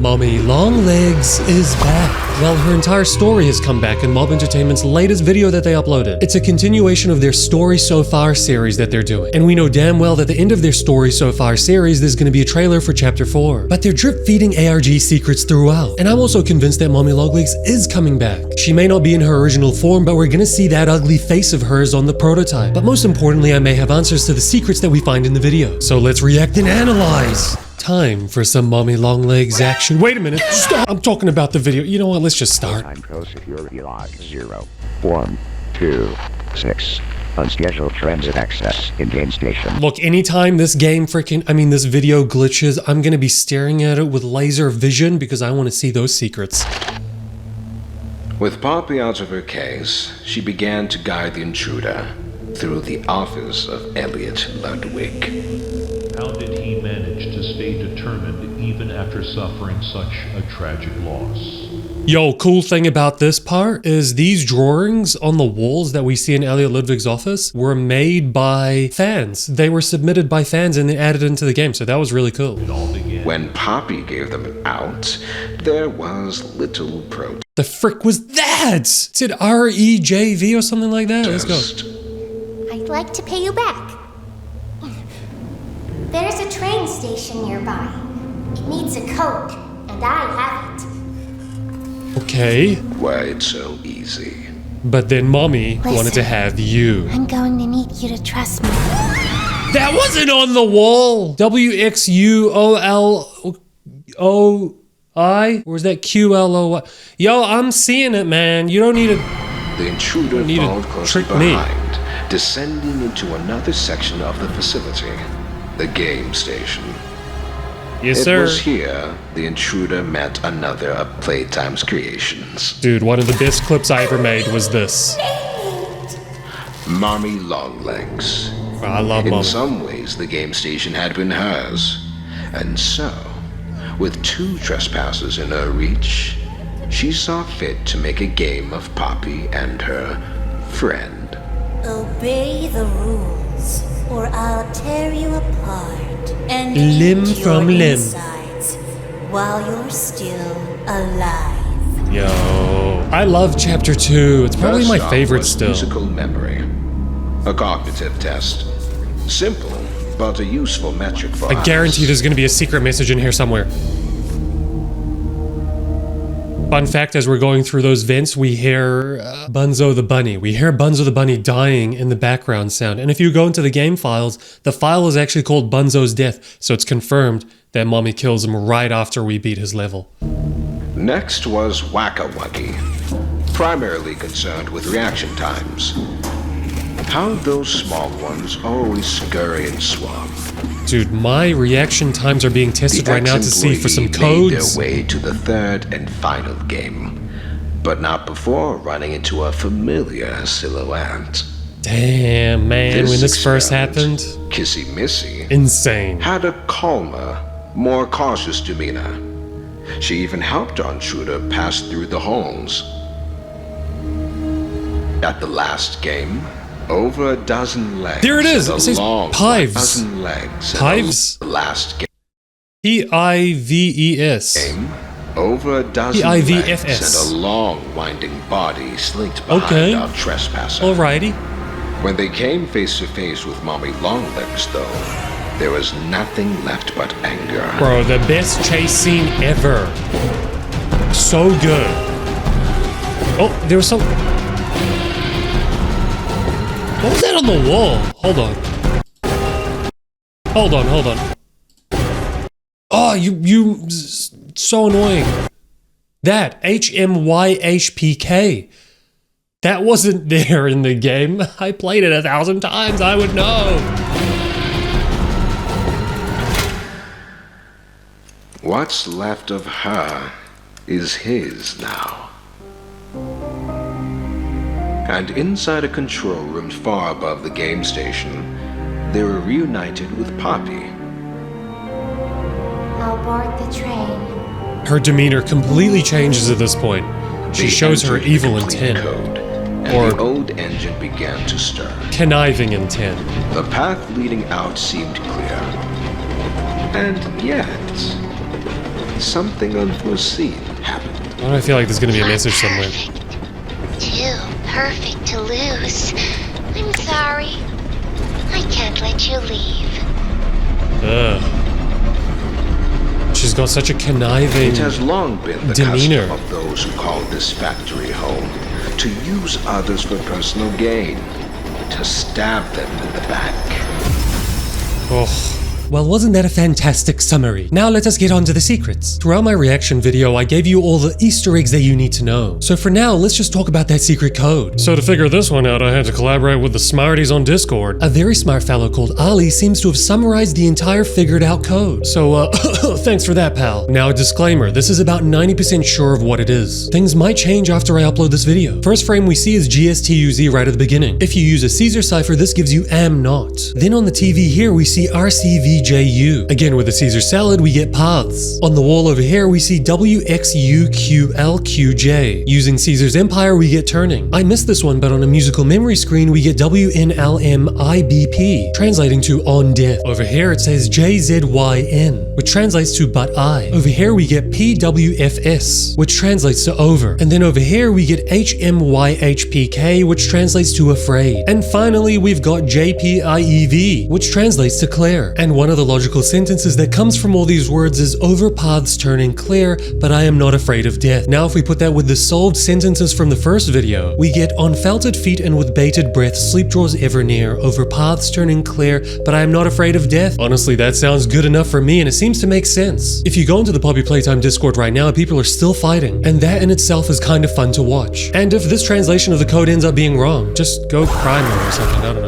Mommy Longlegs is back. Well, her entire story has come back in Mob Entertainment's latest video that they uploaded. It's a continuation of their Story So Far series that they're doing. And we know damn well that at the end of their Story So Far series, there's gonna be a trailer for Chapter 4. But they're drip feeding ARG secrets throughout. And I'm also convinced that Mommy Longlegs is coming back. She may not be in her original form, but we're gonna see that ugly face of hers on the prototype. But most importantly, I may have answers to the secrets that we find in the video. So let's react and analyze. Time for some Mommy Longlegs action. Wait a minute, stop! I'm talking about the video. You know what, let's just start. Time pro security log 0, 1, 2, 6. Unscheduled transit access in game station. Look, anytime this game this video glitches, I'm gonna be staring at it with laser vision because I want to see those secrets. With Poppy out of her case, she began to guide the intruder through the office of Elliot Ludwig. How did he manage to stay determined even after suffering such a tragic loss? Yo, cool thing about this part is these drawings on the walls that we see in Elliot Ludwig's office were made by fans. They were submitted by fans and then added into the game, so that was really cool. It all began. When Poppy gave them out, there was little protest. The frick was that? It said REJV or something like that? Let's go. I'd like to pay you back. There's a train station nearby. It needs a code, and I have it. Okay. Why it's so easy. But then Mommy wanted to Listen. have you. I'm going to need you to trust me. That wasn't on the wall! WXUOLOI? Or is that QLOI? Yo, I'm seeing it, man. You don't need to... The intruder need to followed closely trick me. behind, descending into another section of the facility, the game station. Yes, It sir. was here the intruder met another of Playtime's creations. Dude, one of the best clips I ever made was this. Mommy Longlegs. I love In Mommy. some ways, the game station had been hers. And so, with 2 trespassers in her reach, she saw fit to make a game of Poppy and her friend. Obey the rules, or I'll tear you apart and Limb eat from your limb. insides while you're still alive. Yo. I love Chapter 2. It's probably First my off favorite was still. Musical memory. A cognitive test. Simple, but a useful metric for I guarantee us. there's gonna be a secret message in here somewhere. Fun fact, as we're going through those vents, we hear Bunzo the Bunny. We hear Bunzo the Bunny dying in the background sound. And if you go into the game files, the file is actually called Bunzo's Death. So it's confirmed that Mommy kills him right after we beat his level. Next was Whack-a-Wuggy, primarily concerned with reaction times. How those small ones always scurry and swap. Dude, my reaction times are being tested right now to see for some ex-employee made codes. their way to the 3rd and final game, but not before running into a familiar silhouette. Damn, man, when this first happened, experiment, Kissy Missy insane. had a calmer, more cautious demeanor. She even helped our intruder pass through the holes. At the last game, over a dozen legs. There it is. and It a says long Pives. dozen legs. and Pives? The last Pives. game, over a dozen P-I-V-F-S. legs and a long winding body slinked behind Okay. our trespasser. Alrighty. When they came face to face with Mommy Longlegs, though, there was nothing left but anger. Bro, the best chase scene ever. So good. Oh, there was some... What was that on the wall? Hold on. Hold on. Oh, you... So annoying. That. HMYHPK. That wasn't there in the game. I played it 1,000 times. I would know. What's left of her is his now. And inside a control room far above the game station, they were reunited with Poppy. I'll board the train. Her demeanor completely changes at this point. She They shows her entered the evil complete intent. code, and Or- the old engine began to stir. Conniving intent. The path leading out seemed clear. And yet, something unforeseen happened. Why do I feel like there's gonna be a message somewhere? Too perfect to lose. I'm sorry. I can't let you leave. Ugh. She's got such a conniving It has long been the demeanor. custom of those who call this factory home to use others for personal gain, to stab them in the back. Oh. Well, wasn't that a fantastic summary? Now let us get on to the secrets. Throughout my reaction video, I gave you all the Easter eggs that you need to know. So for now, let's just talk about that secret code. So to figure this one out, I had to collaborate with the smarties on Discord. A very smart fellow called Ali seems to have summarized the entire figured out code. So, thanks for that, pal. Now a disclaimer, this is about 90% sure of what it is. Things might change after I upload this video. First frame we see is GSTUZ right at the beginning. If you use a Caesar cipher, this gives you am not. Then on the TV here, we see RCVJU. Again, with the Caesar salad, we get paths. On the wall over here, we see WXUQLQJ. Using Caesar's empire, we get turning. I missed this one, but on a musical memory screen, we get WNLMIBP, translating to on death. Over here, it says JZYN, which translates to but I. Over here, we get PWFS, which translates to over. And then over here, we get HMYHPK, which translates to afraid. And finally, we've got JPIEV, which translates to clear. And one of the logical sentences that comes from all these words is over paths turning clear, but I am not afraid of death. Now if we put that with the solved sentences from the first video, we get on felted feet and with bated breath, sleep draws ever near, over paths turning clear, but I am not afraid of death. Honestly, that sounds good enough for me and it seems to make sense. If you go into the Poppy Playtime Discord right now, people are still fighting, and that in itself is kind of fun to watch. And if this translation of the code ends up being wrong, just go cry more or something, I don't know.